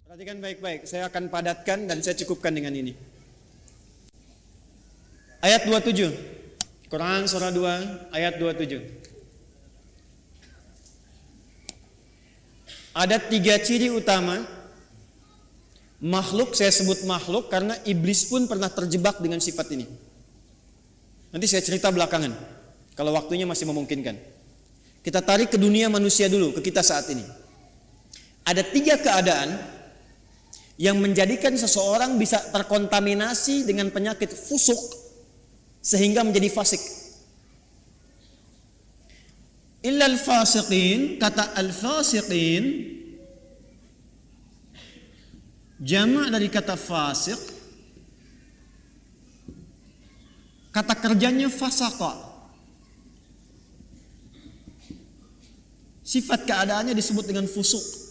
Perhatikan baik-baik, saya akan padatkan dan saya cukupkan dengan ini. Ayat 27, Quran surah 2 ayat 27. Ada 3 ciri utama makhluk, saya sebut makhluk karena iblis pun pernah terjebak dengan sifat ini. Nanti saya cerita belakangan, kalau waktunya masih memungkinkan. Kita tarik ke dunia manusia dulu, ke kita saat ini. Ada 3 keadaan yang menjadikan seseorang bisa terkontaminasi dengan penyakit fusuk sehingga menjadi fasik. Illal fasiqin, kata al-fasiqin jamak dari kata fasik, kata kerjanya fasaqa. Sifat keadaannya disebut dengan fusuk.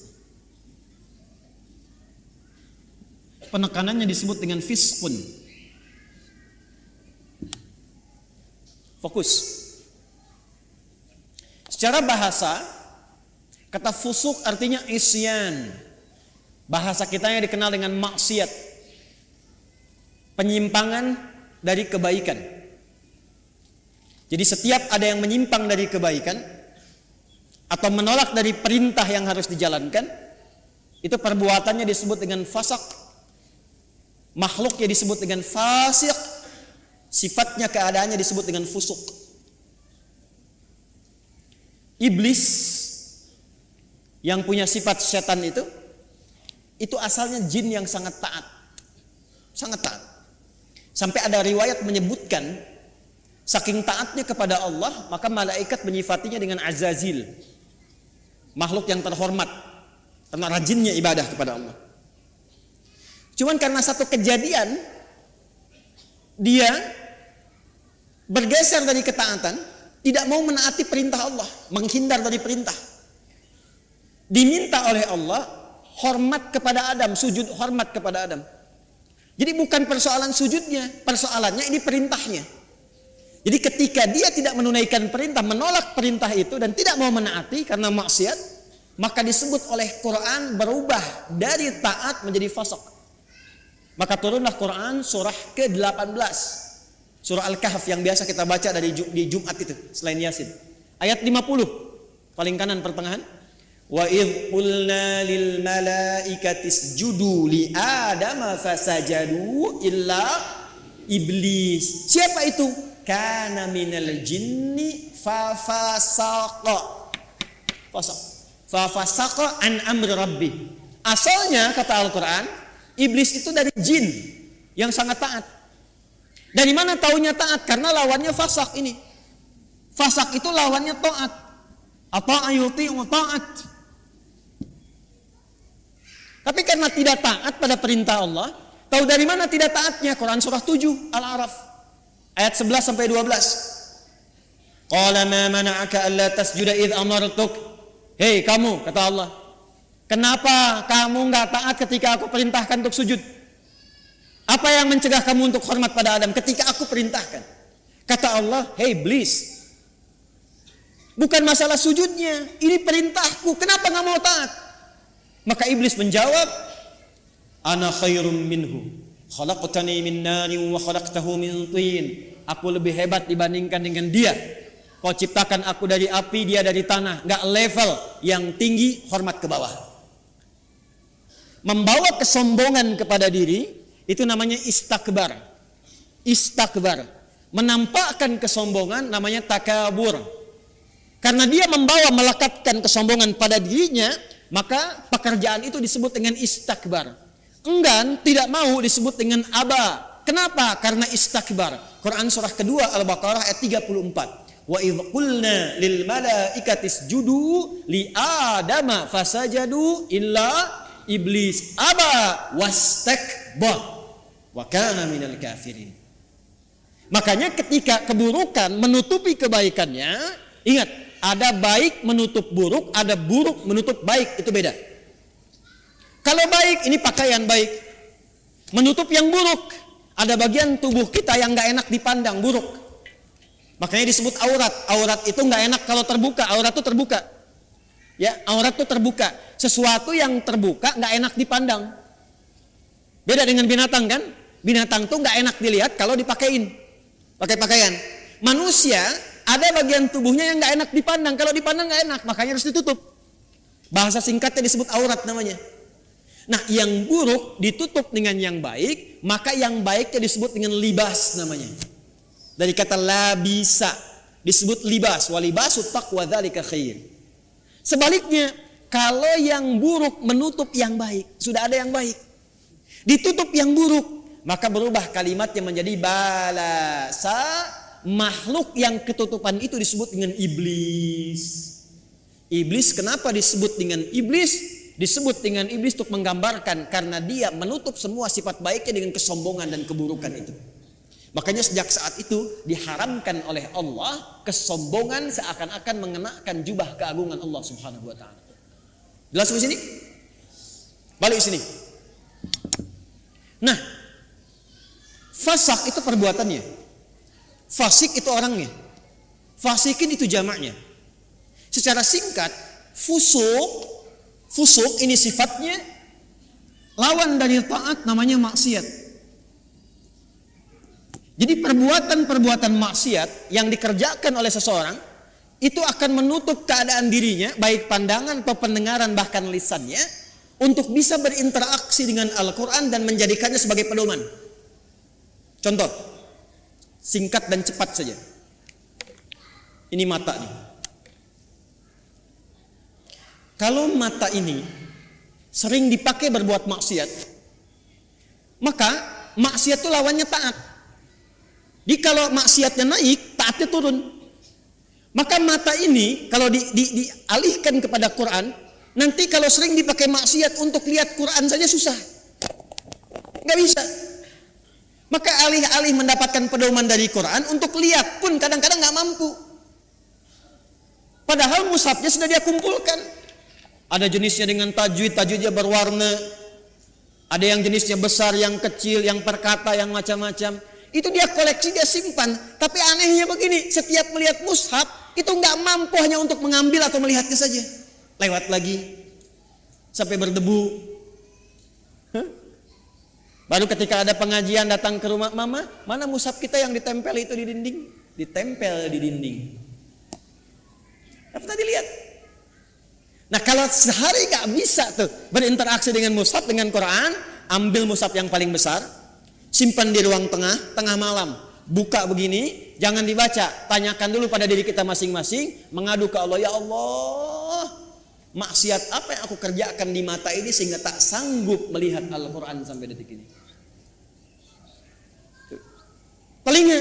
Penekanannya disebut dengan fiskun. Fokus. Secara bahasa, kata fusuk artinya isyan. Bahasa kita yang dikenal dengan maksiat, penyimpangan dari kebaikan. Jadi setiap ada yang menyimpang dari kebaikan atau menolak dari perintah yang harus dijalankan, itu perbuatannya disebut dengan fasak. Makhluknya disebut dengan fasik, sifatnya keadaannya disebut dengan fusuk. Iblis yang punya sifat setan itu asalnya jin yang sangat taat. Sangat taat. Sampai ada riwayat menyebutkan saking taatnya kepada Allah, maka malaikat menyifatinya dengan Azazil, makhluk yang terhormat karena rajinnya ibadah kepada Allah. Cuman karena satu kejadian dia bergeser dari ketaatan, tidak mau menaati perintah Allah, menghindar dari perintah. Diminta oleh Allah hormat kepada Adam, sujud hormat kepada Adam. Jadi bukan persoalan sujudnya, persoalannya ini perintahnya. Jadi ketika dia tidak menunaikan perintah, menolak perintah itu dan tidak mau menaati karena maksiat, maka disebut oleh Quran berubah dari taat menjadi fasik. Maka turunlah Quran surah ke-18, surah Al-Kahf yang biasa kita baca di Jumat itu selain Yasin. Ayat 50, paling kanan pertengahan. Wa idh qulna lil malaikati isjudu li adama fasajadu illa iblis. Siapa itu? Kana minal jinni fafasaqa. Fafasaqa an amri rabbih. Asalnya kata Al-Quran, iblis itu dari jin yang sangat taat. Dari mana taunya taat? Karena lawannya fasak ini. Fasak itu lawannya taat. Apa ayuti wa taat. Tapi karena tidak taat pada perintah Allah, tahu dari mana tidak taatnya? Quran surah 7 Al-A'raf ayat 11 sampai 12. Qala ma mana'aka alla tasjuda id amartuk. Hei kamu, kata Allah, kenapa kamu enggak taat ketika aku perintahkan untuk sujud? Apa yang mencegah kamu untuk hormat pada Adam ketika aku perintahkan? Kata Allah, hey iblis, bukan masalah sujudnya, ini perintahku, kenapa enggak mau taat? Maka iblis menjawab, ana khairum minhu, khalaqtani min narin wa khalaqtahu min tin. Aku lebih hebat dibandingkan dengan dia. Kau ciptakan aku dari api, dia dari tanah. Enggak level, yang tinggi hormat ke bawah. Membawa kesombongan kepada diri itu namanya istakbar. Istakbar, menampakkan kesombongan namanya takabur. Karena dia membawa melekatkan kesombongan pada dirinya, maka pekerjaan itu disebut dengan istakbar. Enggan, tidak mau disebut dengan aba. Kenapa? Karena istakbar. Quran surah kedua Al-Baqarah ayat 34. Wa idh qulna lil malaikati isjudu li adama fasajadu illa iblis aba wastakbar wa kana minal kafirin. Makanya ketika keburukan menutupi kebaikannya, ingat, ada baik menutup buruk, ada buruk menutup baik, itu beda. Kalau baik, ini pakaian baik, menutup yang buruk. Ada bagian tubuh kita yang gak enak dipandang, buruk. Makanya disebut aurat. Aurat itu gak enak kalau terbuka, aurat itu terbuka. Ya, aurat itu terbuka. Sesuatu yang terbuka nggak enak dipandang. Beda dengan binatang kan? Binatang tuh nggak enak dilihat kalau dipakein, pakai pakaian. Manusia ada bagian tubuhnya yang nggak enak dipandang. Kalau dipandang nggak enak, makanya harus ditutup. Bahasa singkatnya disebut aurat namanya. Nah, yang buruk ditutup dengan yang baik, maka yang baiknya disebut dengan libas namanya. Dari kata labisa disebut libas. Walibasut taqwa dzalika khair. Sebaliknya, kalau yang buruk menutup yang baik, sudah ada yang baik, ditutup yang buruk, maka berubah kalimatnya menjadi balasa. Makhluk yang ketutupan itu disebut dengan iblis. Iblis kenapa disebut dengan iblis? Disebut dengan iblis untuk menggambarkan karena dia menutup semua sifat baiknya dengan kesombongan dan keburukan itu. Makanya sejak saat itu diharamkan oleh Allah kesombongan seakan-akan mengenakan jubah keagungan Allah Subhanahu wa taala. Jelas di sini? Balik sini. Nah, fasak itu perbuatannya. Fasik itu orangnya. Fasikin itu jamaknya. Secara singkat, fusuk ini sifatnya, lawan dari taat namanya maksiat. Jadi perbuatan-perbuatan maksiat yang dikerjakan oleh seseorang itu akan menutup keadaan dirinya, baik pandangan atau pendengaran bahkan lisannya, untuk bisa berinteraksi dengan Al-Quran dan menjadikannya sebagai pedoman. Contoh, singkat dan cepat saja. Ini mata nih. Kalau mata ini sering dipakai berbuat maksiat, maka maksiat itu lawannya taat. Jadi kalau maksiatnya naik, taatnya turun. Maka mata ini kalau dialihkan kepada Quran, nanti kalau sering dipakai maksiat untuk lihat Quran saja susah. Nggak bisa. Maka alih-alih mendapatkan pedoman dari Quran, untuk lihat pun kadang-kadang nggak mampu. Padahal mushafnya sudah dia kumpulkan. Ada jenisnya dengan tajwid, tajwidnya berwarna. Ada yang jenisnya besar, yang kecil, yang perkata, yang macam-macam. Itu dia koleksi, dia simpan. Tapi anehnya begini, setiap melihat mushaf itu nggak mampu hanya untuk mengambil atau melihatnya saja. Lewat lagi sampai berdebu. Baru ketika ada pengajian datang ke rumah, mama, mana mushaf kita yang ditempel itu di dinding? Ditempel di dinding. Apa tadi lihat? Nah, kalau sehari nggak bisa tuh berinteraksi dengan mushaf, dengan Quran, ambil mushaf yang paling besar, simpan di ruang tengah malam, buka begini, jangan dibaca, tanyakan dulu pada diri kita masing-masing, mengadu ke Allah, ya Allah, maksiat apa yang aku kerjakan di mata ini sehingga tak sanggup melihat Al-Quran sampai detik ini. Telinga,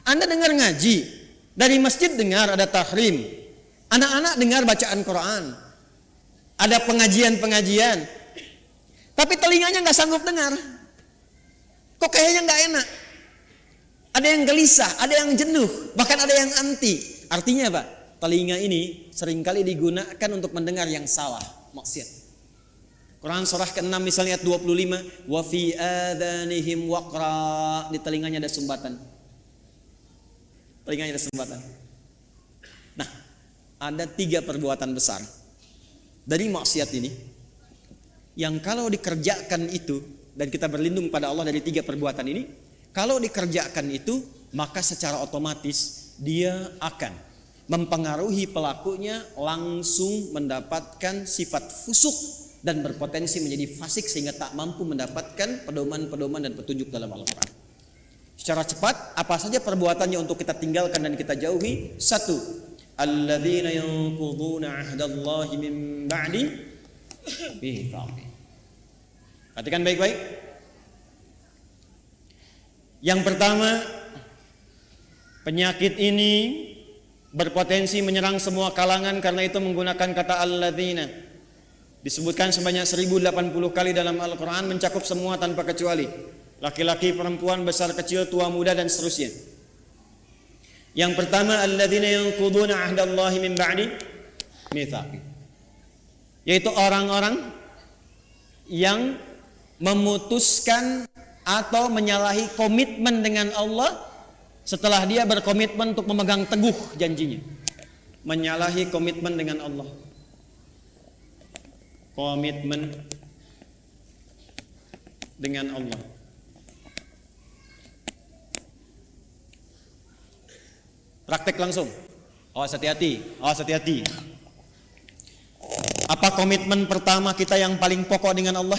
Anda dengar ngaji, dari masjid dengar ada tahrim, anak-anak dengar bacaan Quran, ada pengajian-pengajian, tapi telinganya nggak sanggup dengar. Kok kayaknya nggak enak? Ada yang gelisah, ada yang jenuh, bahkan ada yang anti. Artinya apa? Telinga ini seringkali digunakan untuk mendengar yang salah, maksiat. Quran surah ke-6 misalnya ayat 25, wa fi adhanihim waqra, di telinganya ada sumbatan. Telinganya ada sumbatan. Nah, ada 3 perbuatan besar dari maksiat ini yang kalau dikerjakan itu, dan kita berlindung pada Allah dari 3 perbuatan ini, kalau dikerjakan itu, maka secara otomatis dia akan mempengaruhi pelakunya langsung mendapatkan sifat fusuk dan berpotensi menjadi fasik sehingga tak mampu mendapatkan pedoman-pedoman dan petunjuk dalam Al-Quran. Secara cepat, apa saja perbuatannya untuk kita tinggalkan dan kita jauhi? 1. Alladzina yanquduna ahdallahi min ba'di mitsaqih. Perhatikan baik-baik. Yang pertama, penyakit ini berpotensi menyerang semua kalangan karena itu menggunakan kata alladzina. Disebutkan sebanyak 1080 kali dalam Al-Quran, mencakup semua tanpa kecuali. Laki-laki, perempuan, besar, kecil, tua, muda, dan seterusnya. Yang pertama, alladzina yanquduna ahdallahi min ba'di mitsaqih. Yaitu orang-orang yang memutuskan atau menyalahi komitmen dengan Allah setelah dia berkomitmen untuk memegang teguh janjinya. Menyalahi komitmen dengan Allah. komitmen dengan Allah. Praktek langsung. Awas hati-hati, awas hati-hati. Apa komitmen pertama kita yang paling pokok dengan Allah?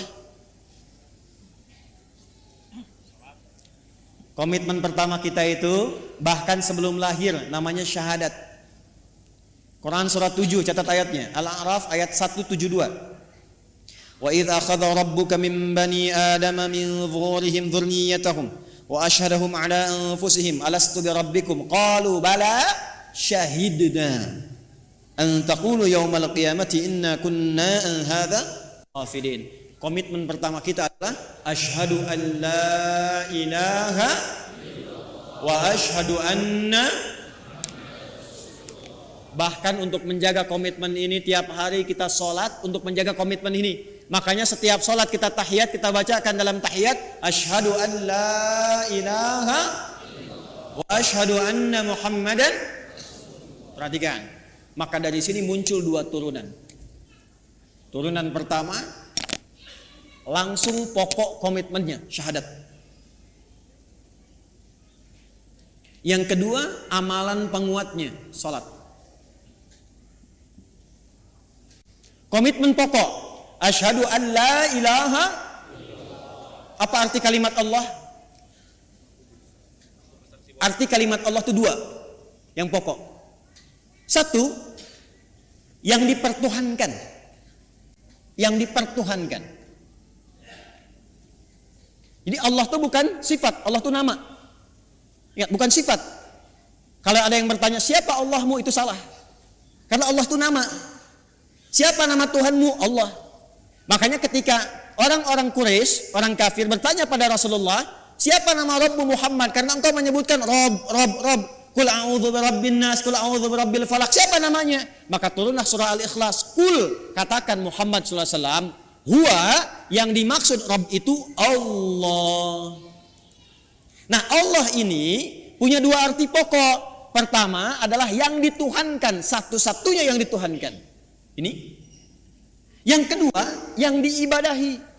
Komitmen pertama kita itu bahkan sebelum lahir namanya syahadat. Quran surat 7 catat ayatnya, Al-A'raf ayat 172. Wa idz akhadha rabbuka min bani adama min zuhurihim dzurriyyatahum wa asyhadahum ala anfusihim alastu bi rabbikum qalu bala syahidna an taqulu yaumal qiyamati inna kunna an hadza ghafilin. Komitmen pertama kita adalah asyhadu an la ilaha wa asyhadu anna. Bahkan untuk menjaga komitmen ini tiap hari kita sholat untuk menjaga komitmen ini. Makanya setiap sholat kita tahiyat, kita bacakan dalam tahiyat asyhadu an la ilaha wa asyhadu anna muhammadan. Perhatikan. Maka dari sini muncul dua turunan. Turunan pertama langsung pokok komitmennya syahadat. Yang kedua amalan penguatnya salat. Komitmen pokok asyhadu an la ilaha. Apa arti kalimat Allah? Arti kalimat Allah itu dua yang pokok. Satu, yang dipertuhankan. Yang dipertuhankan. Jadi Allah itu bukan sifat, Allah itu nama. Ingat, bukan sifat. Kalau ada yang bertanya siapa Allahmu, itu salah. Karena Allah itu nama. Siapa nama Tuhanmu? Allah. Makanya ketika orang-orang Quraisy, orang kafir bertanya pada Rasulullah, siapa nama Rabbu Muhammad? Karena engkau menyebutkan Rob. Qul a'udzu birabbin nas, qul a'udzu birabbil falaq. Siapa namanya? Maka turunlah surah Al-Ikhlas. Qul, katakan Muhammad sallallahu alaihi wasallam, huwa, yang dimaksud Rabb itu Allah. Nah, Allah ini punya dua arti pokok. Pertama adalah yang dituhankan, satu-satunya yang dituhankan. Ini. Yang kedua, yang diibadahi.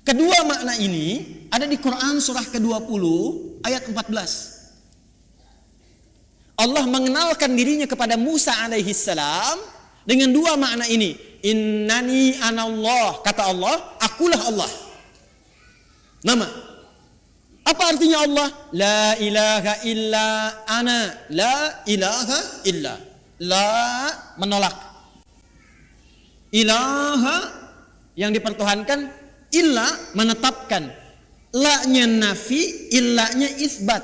Kedua makna ini ada di Quran surah ke-20 ayat 14. Allah mengenalkan dirinya kepada Musa alaihi salam dengan dua makna ini. Innani anallah, kata Allah, akulah Allah. Nama. Apa artinya Allah? La ilaha illa ana, la ilaha illa. La menolak. Ilaha yang dipertuhankan, illa menetapkan. La-nya nafi, illa-nya isbat.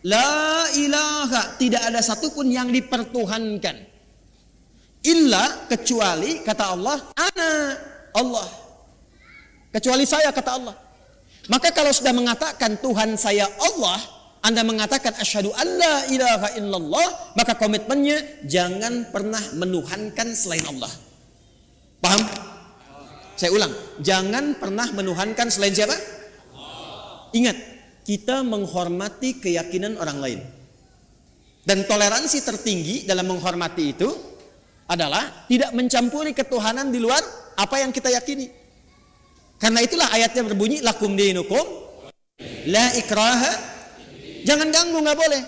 La ilaha, tidak ada satupun yang dipertuhankan. Illa, kecuali, kata Allah, ana, Allah. Kecuali saya, kata Allah. Maka kalau sudah mengatakan Tuhan saya Allah, Anda mengatakan asyhadu an la ilaha illallah, maka komitmennya jangan pernah menuhankan selain Allah. Paham? Saya ulang, jangan pernah menuhankan selain siapa? Ingat, kita menghormati keyakinan orang lain. Dan toleransi tertinggi dalam menghormati itu adalah tidak mencampuri ketuhanan di luar apa yang kita yakini. Karena itulah ayatnya berbunyi lakum dinukum la ikraha. Jangan ganggu, nggak boleh.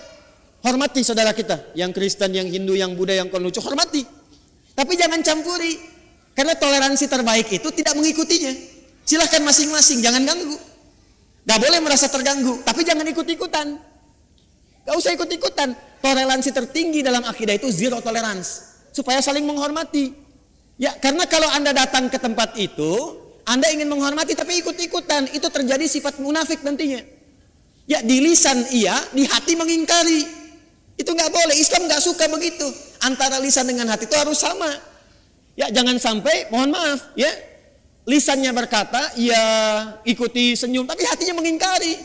Hormati saudara kita, yang Kristen, yang Hindu, yang Buddha, yang Konghucu, hormati. Tapi jangan campuri. Karena toleransi terbaik itu tidak mengikutinya. Silahkan masing-masing, jangan ganggu. Gak boleh merasa terganggu, tapi jangan ikut-ikutan. Gak usah ikut-ikutan. Toleransi tertinggi dalam akidah itu zero tolerance, supaya saling menghormati. Ya, karena kalau Anda datang ke tempat itu, Anda ingin menghormati tapi ikut-ikutan, itu terjadi sifat munafik nantinya. Ya, di lisan iya, di hati mengingkari. Itu gak boleh, Islam gak suka begitu. Antara lisan dengan hati itu harus sama. Ya, jangan sampai, mohon maaf, ya, lisannya berkata, ya ikuti senyum, tapi hatinya mengingkari.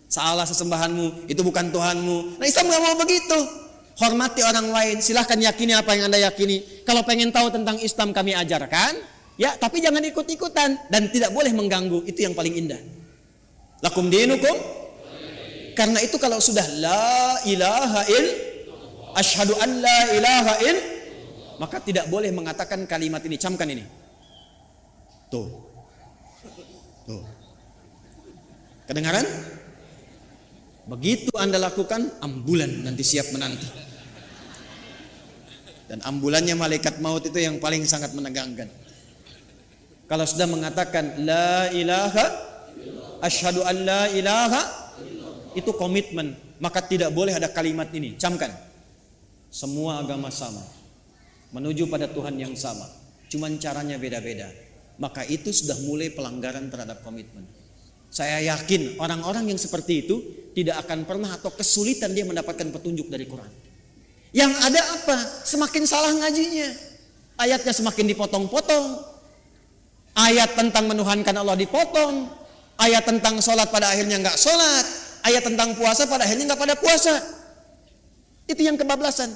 Salah sesembahanmu, itu bukan Tuhanmu. Nah, Islam gak mau begitu. Hormati orang lain, silahkan yakini apa yang Anda yakini. Kalau pengen tahu tentang Islam kami ajarkan, ya, tapi jangan ikut-ikutan. Dan tidak boleh mengganggu, itu yang paling indah. Lakum dinukum. Karena itu kalau sudah la ilaha il, asyhadu an la ilaha il, maka tidak boleh mengatakan kalimat ini. Camkan ini. Tuh. Kedengaran? Begitu Anda lakukan, ambulan nanti siap menanti. Dan ambulannya malaikat maut itu yang paling sangat menegangkan. Kalau sudah mengatakan la ilaha, asyhadu an la ilaha, itu komitmen. Maka tidak boleh ada kalimat ini. Camkan. Semua agama sama, menuju pada Tuhan yang sama, cuman caranya beda-beda. Maka itu sudah mulai pelanggaran terhadap komitmen. Saya yakin orang-orang yang seperti itu tidak akan pernah atau kesulitan dia mendapatkan petunjuk dari Quran. Yang ada apa? Semakin salah ngajinya, ayatnya semakin dipotong-potong. Ayat tentang menuhankan Allah dipotong, ayat tentang sholat pada akhirnya nggak sholat, ayat tentang puasa pada akhirnya nggak pada puasa. Itu yang kebablasan.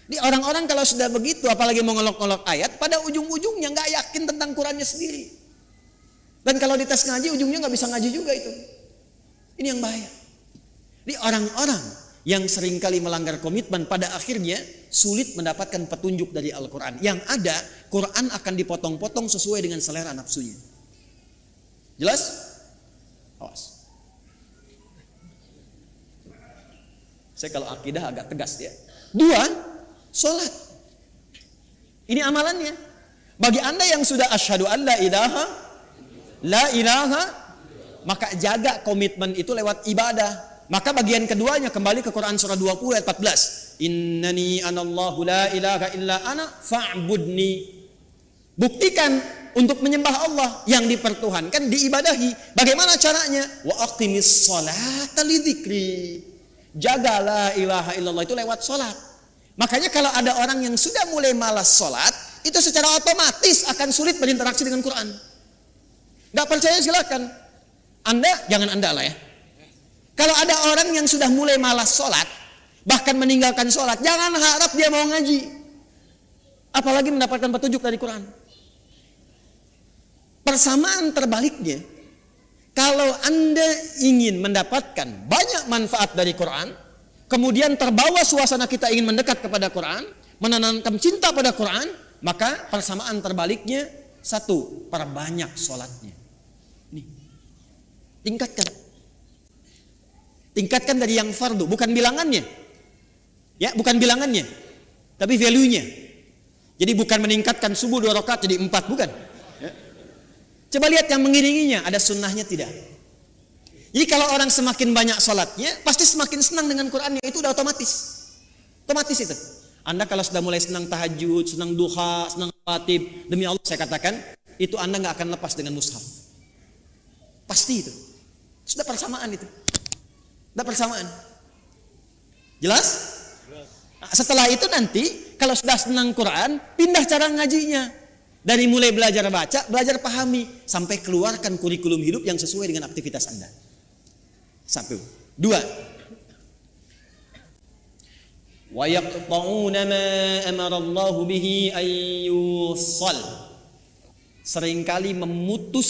Di orang-orang kalau sudah begitu, apalagi mengolok-olok ayat, pada ujung-ujungnya nggak yakin tentang Qurannya sendiri. Dan kalau dites ngaji, ujungnya nggak bisa ngaji juga itu. Ini yang bahaya. Di orang-orang yang seringkali melanggar komitmen, pada akhirnya sulit mendapatkan petunjuk dari Al-Quran. Yang ada, Quran akan dipotong-potong sesuai dengan selera nafsunya. Jelas? Awas. Saya kalau akidah agak tegas ya. 2, sholat. Ini amalannya. Bagi Anda yang sudah asyhadu an la ilaha, maka jaga komitmen itu lewat ibadah. Maka bagian keduanya kembali ke Quran surah 20 ayat 14. Innani anallahu la ilaha illa ana fa'budni. Buktikan untuk menyembah Allah yang dipertuhankan, diibadahi. Bagaimana caranya? Wa aqimis sholata lidzikri. Jaga la ilaha illallah itu lewat sholat. Makanya kalau ada orang yang sudah mulai malas sholat, itu secara otomatis akan sulit berinteraksi dengan Quran. Gak percaya silakan. Anda, jangan Anda lah ya. Kalau ada orang yang sudah mulai malas sholat, bahkan meninggalkan sholat, jangan harap dia mau ngaji. Apalagi mendapatkan petunjuk dari Quran. Persamaan terbaliknya, kalau Anda ingin mendapatkan banyak manfaat dari Quran, kemudian terbawa suasana kita ingin mendekat kepada Quran, menanamkan cinta pada Quran, maka persamaan terbaliknya, 1, perbanyak sholatnya. Nih, tingkatkan dari yang fardu, bukan bilangannya, ya, bukan bilangannya, tapi value-nya. Jadi bukan meningkatkan subuh 2 rakaat jadi 4, bukan. Ya. Coba lihat yang mengiringinya, ada sunnahnya tidak? Jadi kalau orang semakin banyak sholatnya, pasti semakin senang dengan Qurannya, itu udah otomatis itu. Anda kalau sudah mulai senang tahajud, senang duha, senang rawatib, demi Allah saya katakan, itu Anda nggak akan lepas dengan mushaf. Pasti itu. Sudah persamaan itu. Sudah persamaan. Jelas? Nah, setelah itu nanti kalau sudah senang Quran, pindah cara ngajinya. Dari mulai belajar baca, belajar pahami, sampai keluarkan kurikulum hidup yang sesuai dengan aktivitas Anda. 1. 2. Wa yaqta'una ma amara Allah bihi ayyusal. Seringkali memutus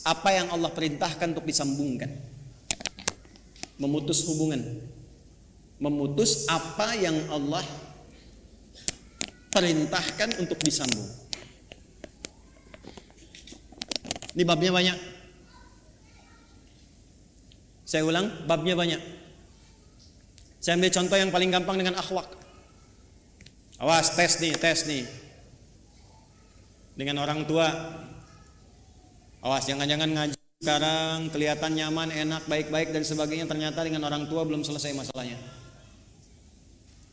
apa yang Allah perintahkan untuk disambungkan. Memutus hubungan. Memutus apa yang Allah perintahkan untuk disambung. Ini babnya banyak. Saya ulang, babnya banyak. Saya ambil contoh yang paling gampang dengan akhlak. Awas, tes nih. Dengan orang tua. Awas, jangan-jangan ngaji sekarang kelihatan nyaman, enak, baik-baik dan sebagainya, ternyata dengan orang tua belum selesai masalahnya.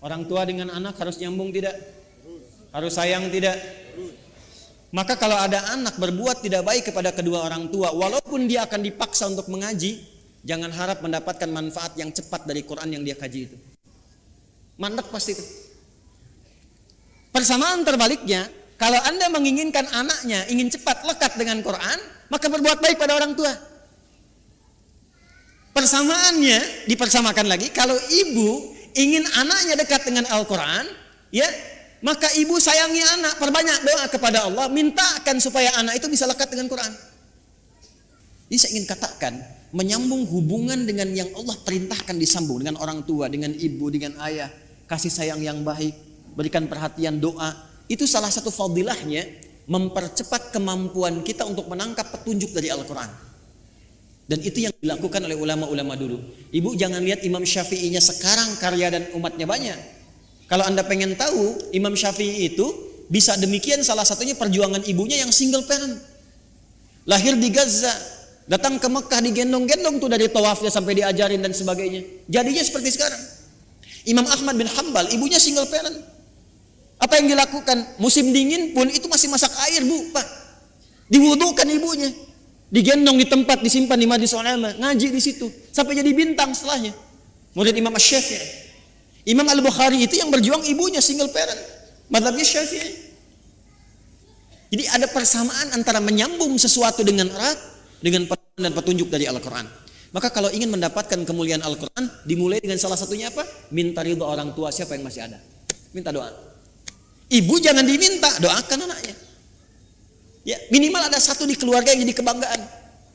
Orang tua dengan anak harus nyambung tidak? Harus sayang tidak? Maka kalau ada anak berbuat tidak baik kepada kedua orang tua, walaupun dia akan dipaksa untuk mengaji, jangan harap mendapatkan manfaat yang cepat dari Quran yang dia kaji itu. Mandek pasti itu. Persamaan terbaliknya, kalau Anda menginginkan anaknya ingin cepat lekat dengan Quran, maka berbuat baik pada orang tua. Persamaannya dipersamakan lagi, kalau ibu ingin anaknya dekat dengan Al-Quran, ya, maka ibu sayangi anak, perbanyak doa kepada Allah, mintakan supaya anak itu bisa lekat dengan Quran. Jadi saya ingin katakan, menyambung hubungan dengan yang Allah perintahkan disambung, dengan orang tua, dengan ibu, dengan ayah, kasih sayang yang baik, berikan perhatian, doa, itu salah satu fadilahnya mempercepat kemampuan kita untuk menangkap petunjuk dari Al-Quran. Dan itu yang dilakukan oleh ulama-ulama dulu. Ibu jangan lihat Imam Syafi'inya sekarang karya dan umatnya banyak. Kalau Anda pengen tahu Imam Syafi'i itu bisa demikian, salah satunya perjuangan ibunya yang single parent. Lahir di Gaza, datang ke Mekah digendong-gendong tuh dari tawafnya sampai diajarin dan sebagainya. Jadinya seperti sekarang. Imam Ahmad bin Hanbal, ibunya single parent. Apa yang dilakukan? Musim dingin pun itu masih masak air, Bu, Pak. Diwudukan ibunya. Digendong di tempat, disimpan di Majlis Ulama, ngaji di situ sampai jadi bintang setelahnya. Murid Imam Asy-Syafi'i. Imam Al-Bukhari itu yang berjuang ibunya single parent. Mazhabnya Syafi'i. Jadi ada persamaan antara menyambung sesuatu dengan erat dengan petunjuk dari Al-Quran. Maka kalau ingin mendapatkan kemuliaan Al-Quran, dimulai dengan salah satunya apa? Minta ridho orang tua siapa yang masih ada. Minta doa. Ibu jangan diminta, doakan anaknya. Ya, minimal ada satu di keluarga yang jadi kebanggaan.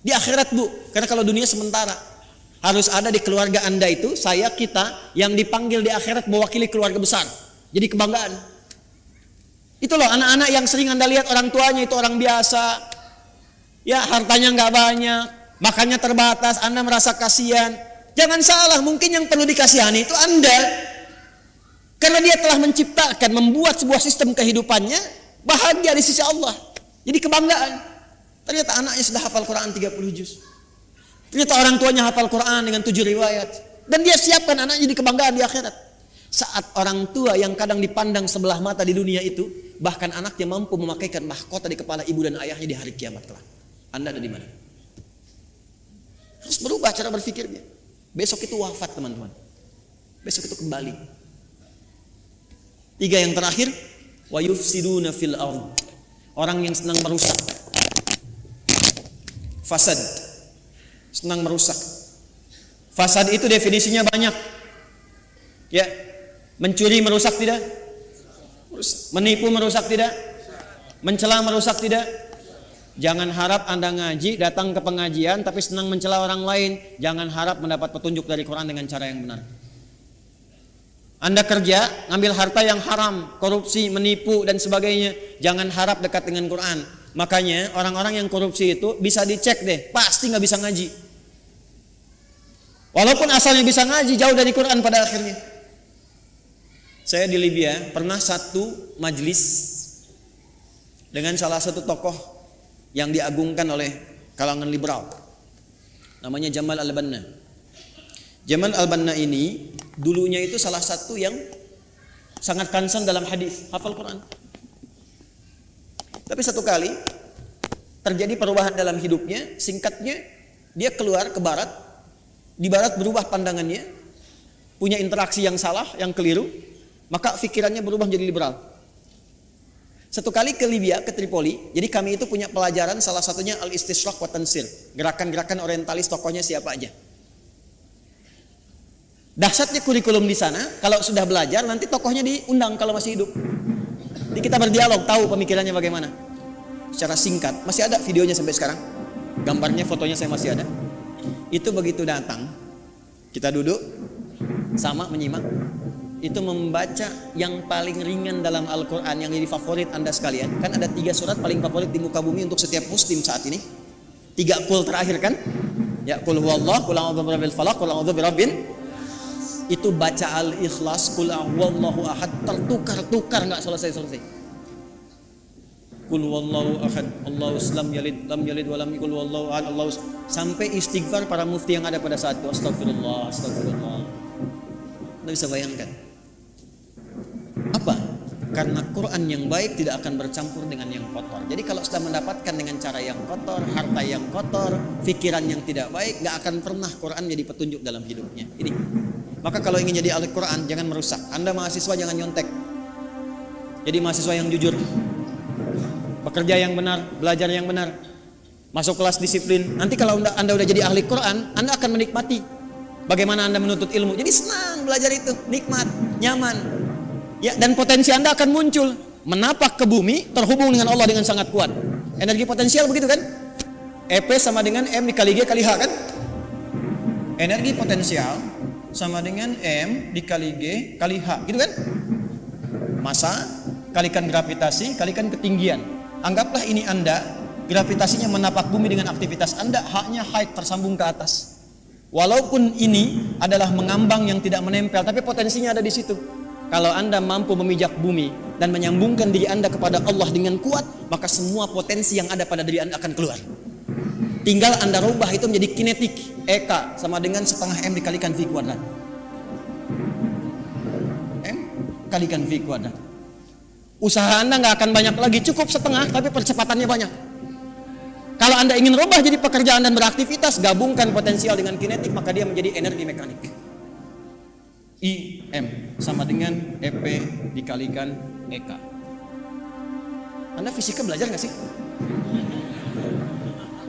Di akhirat, Bu. Karena kalau dunia sementara. Harus ada di keluarga Anda itu, saya, kita, yang dipanggil di akhirat mewakili keluarga besar. Jadi kebanggaan. Itu loh anak-anak yang sering Anda lihat orang tuanya itu orang biasa. Ya, hartanya nggak banyak, makannya terbatas, Anda merasa kasihan. Jangan salah, mungkin yang perlu dikasihani itu Anda. Karena dia telah menciptakan, membuat sebuah sistem kehidupannya bahagia di sisi Allah. Jadi kebanggaan. Ternyata anaknya sudah hafal Quran 30 juz. Ternyata orang tuanya hafal Quran dengan 7 riwayat. Dan dia siapkan anaknya jadi kebanggaan di akhirat. Saat orang tua yang kadang dipandang sebelah mata di dunia itu, bahkan anaknya mampu memakaikan mahkota di kepala ibu dan ayahnya di hari kiamat kelak. Anda ada di mana? Harus berubah cara berpikirnya. Besok itu wafat, teman-teman. Besok itu kembali. 3 yang terakhir, wa yufsiduna fil ardh. Orang yang senang merusak. Fasad. Senang merusak. Fasad itu definisinya banyak. Ya, mencuri merusak tidak? Merusak. Menipu merusak tidak? Mencela merusak tidak? Jangan harap Anda ngaji, datang ke pengajian tapi senang mencela orang lain. Jangan harap mendapat petunjuk dari Quran dengan cara yang benar. Anda kerja, ngambil harta yang haram, korupsi, menipu dan sebagainya. Jangan harap dekat dengan Quran. Makanya orang-orang yang korupsi itu bisa dicek deh, pasti nggak bisa ngaji. Walaupun asalnya bisa ngaji, jauh dari Quran pada akhirnya. Saya di Libya pernah satu majlis dengan salah satu tokoh yang diagungkan oleh kalangan liberal. Namanya Jamal Al-Banna. Jamal Al-Banna ini dulunya itu salah satu yang sangat concern dalam hadis, hafal Quran. Tapi satu kali terjadi perubahan dalam hidupnya, singkatnya dia keluar ke barat. Di barat berubah pandangannya, punya interaksi yang salah, yang keliru, maka pikirannya berubah menjadi liberal. Satu kali ke Libya, ke Tripoli, jadi kami itu punya pelajaran salah satunya Al-Istishraq wa Tansir, gerakan-gerakan orientalis, tokohnya siapa aja. Dahsyatnya kurikulum di sana, kalau sudah belajar nanti tokohnya diundang kalau masih hidup. Jadi kita berdialog, tahu pemikirannya bagaimana. Secara singkat, masih ada videonya sampai sekarang. Gambarnya, fotonya saya masih ada. Itu begitu datang, kita duduk sama menyimak. Itu membaca yang paling ringan dalam Al-Quran yang jadi favorit Anda sekalian. Kan ada 3 surat paling favorit di muka bumi untuk setiap muslim saat ini. 3 qul terakhir kan? Ya, qul huwallah, qul a'udzu birabbil falaq, qul a'udzu birabbin. Itu baca Al-Ikhlas, qul huwallahu ahad, tertukar-tukar enggak selesai-selesai. Qul huwallahu ahad, Allahus lam yalid wa lam yulad wallahu ahad, Allahus, sampai istighfar para mufti yang ada pada saat itu. Astagfirullah, astagfirullah. Anda bisa bayangkan. Apa? Karena Quran yang baik tidak akan bercampur dengan yang kotor. Jadi kalau sudah mendapatkan dengan cara yang kotor, harta yang kotor, pikiran yang tidak baik, gak akan pernah Quran jadi petunjuk dalam hidupnya. Ini. Maka kalau ingin jadi ahli Quran, jangan merusak. Anda mahasiswa jangan nyontek. Jadi mahasiswa yang jujur, bekerja yang benar, belajar yang benar, masuk kelas disiplin. Nanti kalau Anda udah jadi ahli Quran, Anda akan menikmati bagaimana Anda menuntut ilmu. Jadi senang belajar itu, nikmat, nyaman. Ya, dan potensi Anda akan muncul, menapak ke bumi, terhubung dengan Allah dengan sangat kuat. Energi potensial begitu kan? EP sama dengan M dikali G kali H kan? Energi potensial sama dengan M dikali G kali H, gitu kan? Massa kalikan gravitasi, kalikan ketinggian. Anggaplah ini Anda, gravitasinya menapak bumi dengan aktivitas Anda hanya height tersambung ke atas. Walaupun ini adalah mengambang yang tidak menempel, tapi potensinya ada di situ. Kalau Anda mampu memijak bumi dan menyambungkan diri Anda kepada Allah dengan kuat, maka semua potensi yang ada pada diri Anda akan keluar. Tinggal Anda rubah itu menjadi kinetik. EK sama dengan setengah M dikalikan V kuadrat. M kalikan V kuadrat. Usaha Anda nggak akan banyak lagi, cukup setengah, tapi percepatannya banyak. Kalau Anda ingin rubah jadi pekerjaan dan beraktivitas, gabungkan potensial dengan kinetik, maka dia menjadi energi mekanik. IM sama dengan EP dikalikan EK. Anda fisika belajar nggak sih?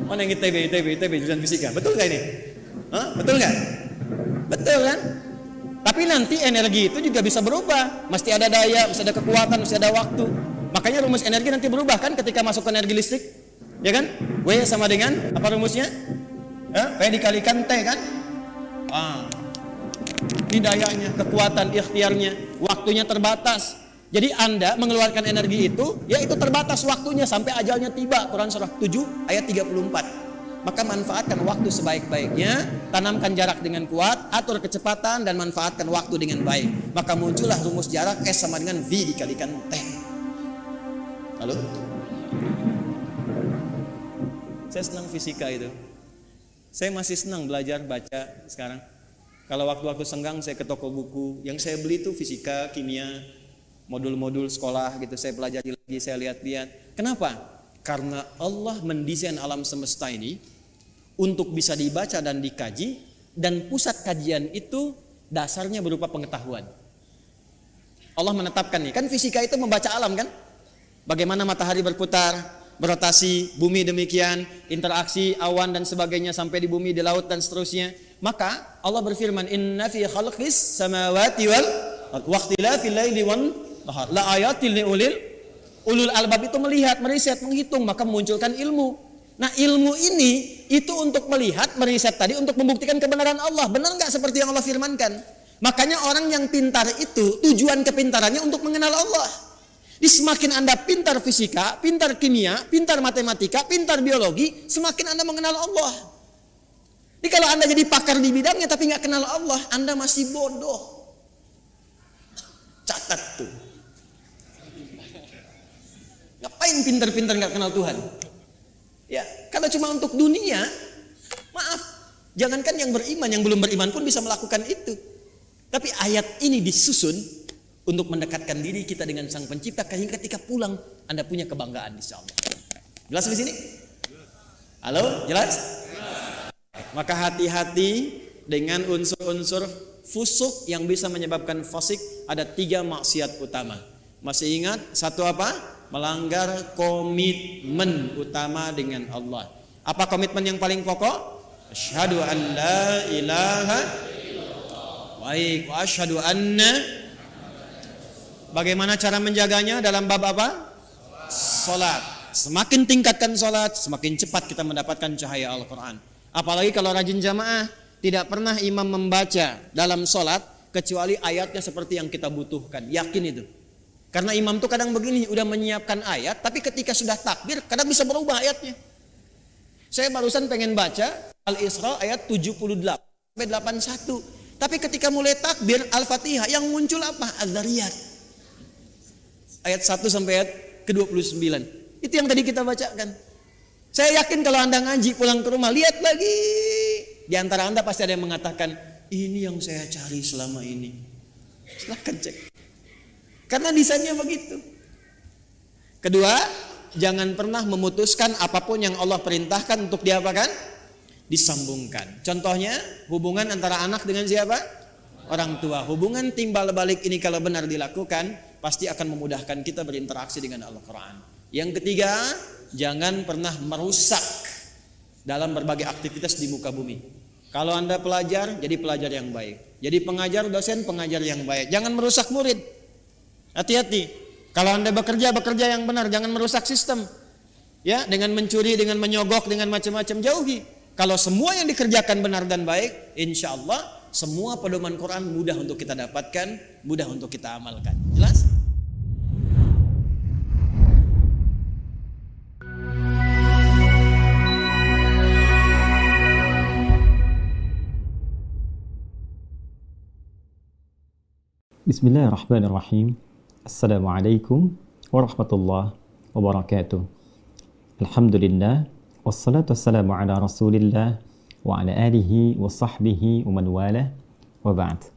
Mana yang ITB jurusan fisika? Betul nggak ini? Hah? Betul nggak? Betul kan? Tapi nanti energi itu juga bisa berubah. Mesti ada daya, mesti ada kekuatan, mesti ada waktu. Makanya rumus energi nanti berubah kan ketika masuk ke energi listrik. Ya kan? W sama dengan apa rumusnya? P dikalikan T kan? Ini dayanya, kekuatan, ikhtiarnya, waktunya terbatas. Jadi Anda mengeluarkan energi itu, ya itu terbatas waktunya sampai ajalnya tiba. Quran surah 7 ayat 34. Maka manfaatkan waktu sebaik-baiknya, tanamkan jarak dengan kuat, atur kecepatan dan manfaatkan waktu dengan baik. Maka muncullah rumus jarak S sama dengan V dikalikan T. Halo? Saya senang fisika itu. Saya masih senang belajar baca sekarang. Kalau waktu-waktu senggang saya ke toko buku, yang saya beli itu fisika, kimia, modul-modul sekolah gitu. Saya pelajari lagi, saya lihat-lihat. Kenapa? Karena Allah mendesain alam semesta ini untuk bisa dibaca dan dikaji, dan pusat kajian itu dasarnya berupa pengetahuan. Allah menetapkan nih, kan fisika itu membaca alam kan? Bagaimana matahari berputar, berotasi, bumi demikian, interaksi awan dan sebagainya sampai di bumi, di laut dan seterusnya. Maka Allah berfirman, inna fi khalqis samawati wal waqtilafil laili wan nahar la ayatil liulil ulul albab. Itu melihat, meriset, menghitung, maka memunculkan ilmu. Nah ilmu ini itu untuk melihat, meriset tadi untuk membuktikan kebenaran Allah. Benar nggak seperti yang Allah firmankan? Makanya orang yang pintar itu tujuan kepintarannya untuk mengenal Allah. Di semakin Anda pintar fisika, pintar kimia, pintar matematika, pintar biologi, semakin Anda mengenal Allah. Jadi kalau Anda jadi pakar di bidangnya tapi nggak kenal Allah, Anda masih bodoh. Catat tuh. Ngapain pintar-pintar nggak kenal Tuhan? Ya, kalau cuma untuk dunia, maaf. Jangankan yang beriman, yang belum beriman pun bisa melakukan itu. Tapi ayat ini disusun untuk mendekatkan diri kita dengan Sang Pencipta, sehingga ketika pulang Anda punya kebanggaan insya Allah. Jelas di sini? Halo, jelas? Maka hati-hati dengan unsur-unsur fusuk yang bisa menyebabkan fasik. Ada 3 maksiat utama. Masih ingat satu apa? Melanggar komitmen utama dengan Allah. Apa komitmen yang paling pokok? Asyhadu an la ilaha illallah wa asyhadu anna. Bagaimana cara menjaganya dalam bab apa? Salat. Semakin tingkatkan salat, semakin cepat kita mendapatkan cahaya Al-Quran. Apalagi kalau rajin jamaah, tidak pernah imam membaca dalam salat kecuali ayatnya seperti yang kita butuhkan. Yakin itu. Karena imam tuh kadang begini, udah menyiapkan ayat, tapi ketika sudah takbir, kadang bisa berubah ayatnya. Saya barusan pengen baca Al-Isra ayat 78 sampai 81. Tapi ketika mulai takbir Al-Fatihah, yang muncul apa? Az-Zariyat. Ayat 1 sampai ayat ke-29. Itu yang tadi kita bacakan. Saya yakin kalau Anda ngaji pulang ke rumah, lihat lagi. Di antara Anda pasti ada yang mengatakan, ini yang saya cari selama ini. Silahkan cek. Karena desainnya begitu. Kedua, jangan pernah memutuskan apapun yang Allah perintahkan untuk diapakan? Disambungkan. Contohnya, hubungan antara anak dengan siapa? Orang tua. Hubungan timbal balik ini kalau benar dilakukan, pasti akan memudahkan kita berinteraksi dengan Al-Quran. Yang ketiga, jangan pernah merusak dalam berbagai aktivitas di muka bumi. Kalau Anda pelajar, jadi pelajar yang baik. Jadi pengajar, dosen, pengajar yang baik. Jangan merusak murid. Hati-hati. Kalau Anda bekerja yang benar, jangan merusak sistem. Ya, dengan mencuri, dengan menyogok, dengan macam-macam, jauhi. Kalau semua yang dikerjakan benar dan baik, insya Allah semua pedoman Quran mudah untuk kita dapatkan, mudah untuk kita amalkan. Jelas? Bismillahirrahmanirrahim. Assalamualaikum warahmatullahi wabarakatuh. Alhamdulillah, wassalatu wassalamu ala rasulillah wa ala alihi wa sahbihi wa man walah wa ba'd.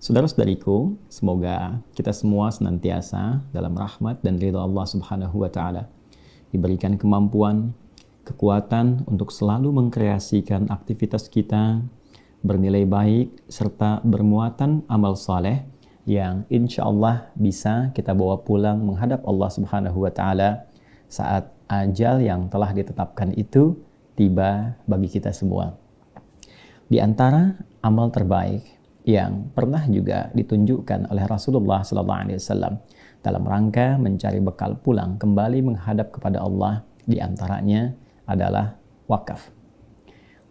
Saudara-saudariku, semoga kita semua senantiasa dalam rahmat dan ridha Allah Subhanahu wa taala, diberikan kemampuan, kekuatan untuk selalu mengkreasikan aktivitas kita bernilai baik serta bermuatan amal saleh yang insya Allah bisa kita bawa pulang menghadap Allah Subhanahu wa taala saat ajal yang telah ditetapkan itu tiba bagi kita semua. Di antara amal terbaik yang pernah juga ditunjukkan oleh Rasulullah SAW dalam rangka mencari bekal pulang kembali menghadap kepada Allah, di antaranya adalah wakaf.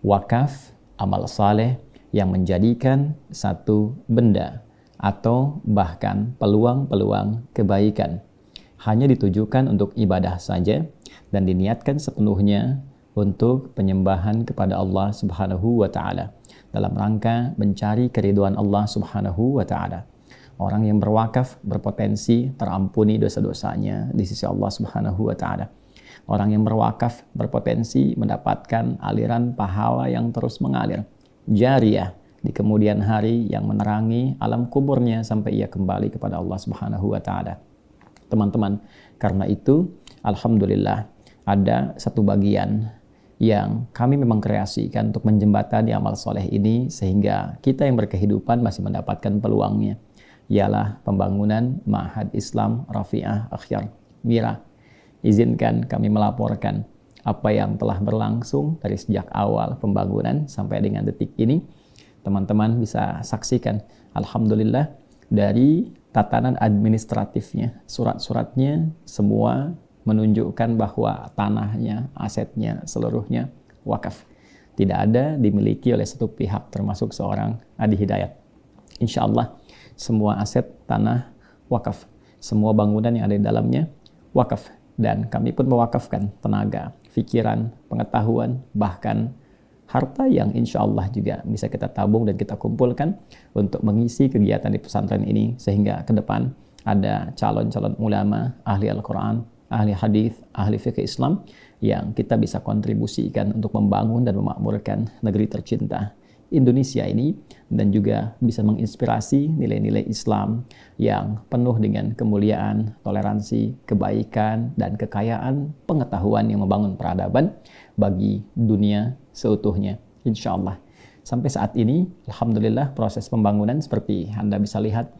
Wakaf, amal saleh yang menjadikan satu benda atau bahkan peluang-peluang kebaikan hanya ditujukan untuk ibadah saja dan diniatkan sepenuhnya untuk penyembahan kepada Allah Subhanahu wa taala dalam rangka mencari keridhaan Allah Subhanahu wa taala. Orang yang berwakaf berpotensi terampuni dosa-dosanya di sisi Allah Subhanahu wa taala. Orang yang berwakaf berpotensi mendapatkan aliran pahala yang terus mengalir, jariyah, di kemudian hari yang menerangi alam kuburnya sampai ia kembali kepada Allah Subhanahu wa taala. Teman-teman, karena itu alhamdulillah ada satu bagian yang kami memang kreasikan untuk menjembatani amal soleh ini sehingga kita yang berkehidupan masih mendapatkan peluangnya, ialah pembangunan Ma'had Islam Rafi'ah Akhyar Mira. Izinkan kami melaporkan apa yang telah berlangsung dari sejak awal pembangunan sampai dengan detik ini. Teman-teman bisa saksikan, alhamdulillah, dari tatanan administratifnya, surat-suratnya semua menunjukkan bahwa tanahnya, asetnya, seluruhnya wakaf. Tidak ada dimiliki oleh satu pihak termasuk seorang Adi Hidayat. Insya Allah semua aset tanah wakaf, semua bangunan yang ada di dalamnya wakaf. Dan kami pun mewakafkan tenaga, pikiran, pengetahuan, bahkan harta yang insya Allah juga bisa kita tabung dan kita kumpulkan untuk mengisi kegiatan di pesantren ini sehingga ke depan ada calon-calon ulama, ahli Al-Quran, ahli hadis, ahli fikih Islam yang kita bisa kontribusikan untuk membangun dan memakmurkan negeri tercinta Indonesia ini dan juga bisa menginspirasi nilai-nilai Islam yang penuh dengan kemuliaan, toleransi, kebaikan, dan kekayaan pengetahuan yang membangun peradaban bagi dunia seutuhnya. Insya Allah. Sampai saat ini, alhamdulillah proses pembangunan seperti Anda bisa lihat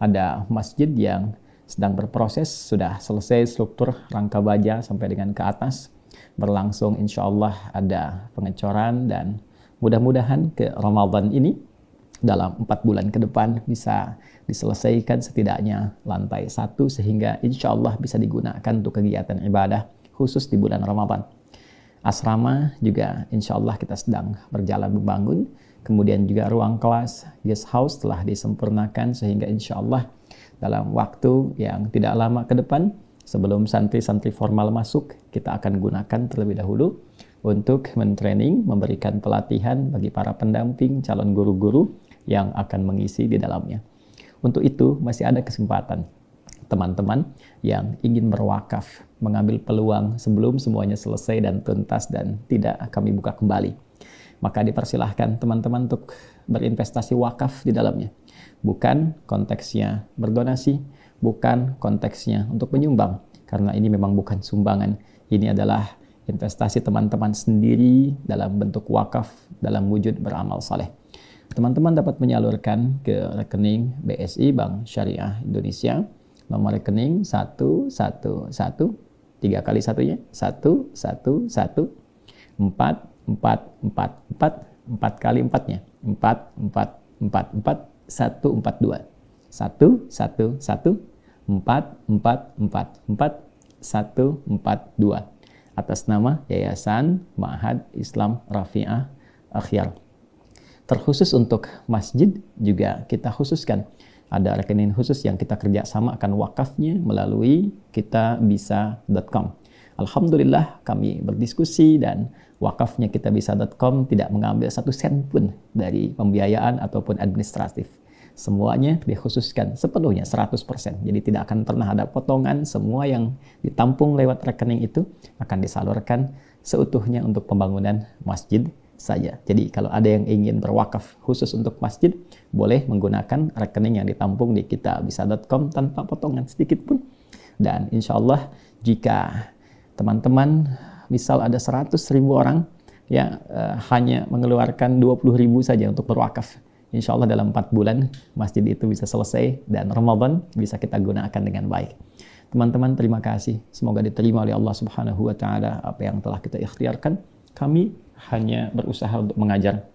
ada masjid yang sedang berproses, sudah selesai struktur rangka baja sampai dengan ke atas. Berlangsung insya Allah ada pengecoran dan mudah-mudahan ke Ramadan ini dalam 4 bulan ke depan bisa diselesaikan setidaknya lantai 1 sehingga insya Allah bisa digunakan untuk kegiatan ibadah khusus di bulan Ramadan. Asrama juga insya Allah kita sedang berjalan membangun. Kemudian juga ruang kelas, guest house telah disempurnakan sehingga insya Allah dalam waktu yang tidak lama ke depan sebelum santri-santri formal masuk kita akan gunakan terlebih dahulu untuk mentraining, memberikan pelatihan bagi para pendamping calon guru-guru yang akan mengisi di dalamnya. Untuk itu masih ada kesempatan teman-teman yang ingin berwakaf, mengambil peluang sebelum semuanya selesai dan tuntas dan tidak kami buka kembali. Maka dipersilahkan teman-teman untuk berinvestasi wakaf di dalamnya. Bukan konteksnya berdonasi, bukan konteksnya untuk menyumbang, karena ini memang bukan sumbangan. Ini adalah investasi teman-teman sendiri dalam bentuk wakaf dalam wujud beramal saleh. Teman-teman dapat menyalurkan ke rekening BSI Bank Syariah Indonesia, nomor rekening 111 3 kali satunya 111 4 kali 4-nya 4 142 142 atas nama Yayasan Ma'had Islam Rafi'ah Akhyar. Terkhusus untuk masjid juga kita khususkan ada rekening khusus yang kita kerjasama akan wakafnya melalui kitabisa.com. Alhamdulillah kami berdiskusi dan wakafnya kitabisa.com tidak mengambil 1 sen pun dari pembiayaan ataupun administratif. semuanya dikhususkan sepenuhnya 100%. Jadi tidak akan pernah ada potongan, semua yang ditampung lewat rekening itu akan disalurkan seutuhnya untuk pembangunan masjid saja. Jadi kalau ada yang ingin berwakaf khusus untuk masjid, boleh menggunakan rekening yang ditampung di kitabisa.com tanpa potongan sedikit pun. Dan insya Allah jika teman-teman misal ada 100.000 orang yang hanya mengeluarkan 20.000 saja untuk berwakaf, insya Allah dalam 4 bulan masjid itu bisa selesai dan Ramadan bisa kita gunakan dengan baik. Teman-teman, terima kasih. Semoga diterima oleh Allah Subhanahu wa Ta'ala apa yang telah kita ikhtiarkan. Kami hanya berusaha untuk mengajar,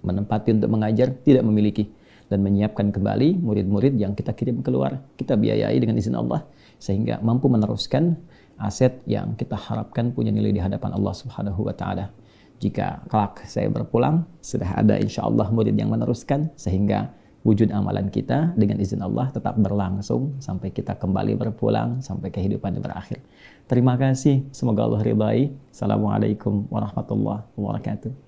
menempati untuk mengajar, tidak memiliki, dan menyiapkan kembali murid-murid yang kita kirim keluar, kita biayai dengan izin Allah, sehingga mampu meneruskan aset yang kita harapkan punya nilai di hadapan Allah Subhanahu wa Ta'ala. Jika kelak saya berpulang, sudah ada insya Allah murid yang meneruskan, sehingga wujud amalan kita dengan izin Allah tetap berlangsung sampai kita kembali berpulang, sampai kehidupan berakhir. Terima kasih, semoga Allah ridai. Assalamualaikum warahmatullahi wabarakatuh.